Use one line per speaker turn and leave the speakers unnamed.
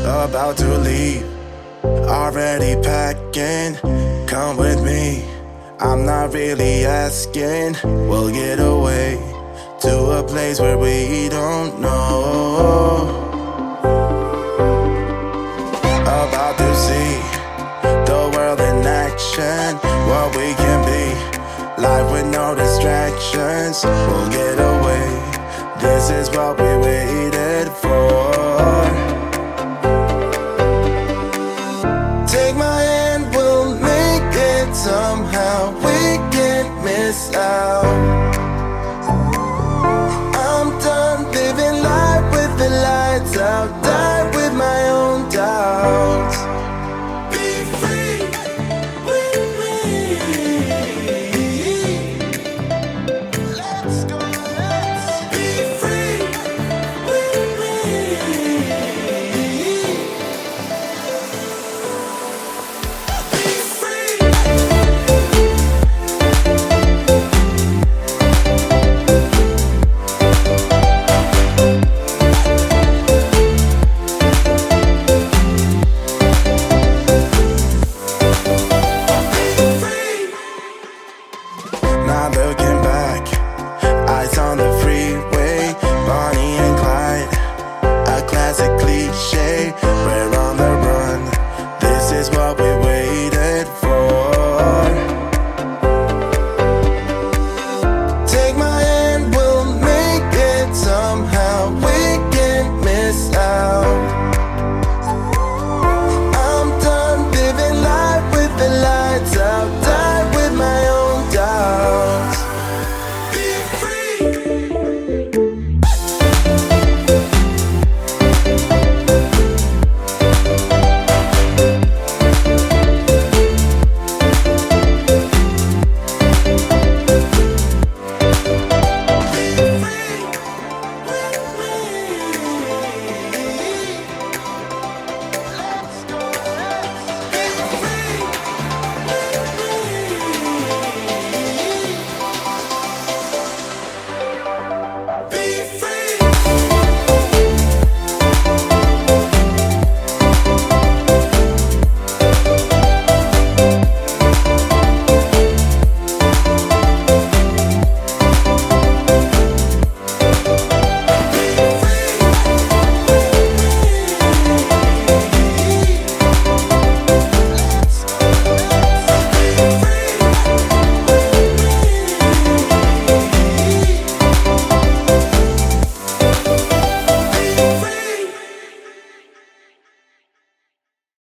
about to leave, already packing. Come with me, I'm not really asking. We'll get away to a place where we don't know. About to see the world in action, what we can be, life with no distractions. We'll get away, this is what we waited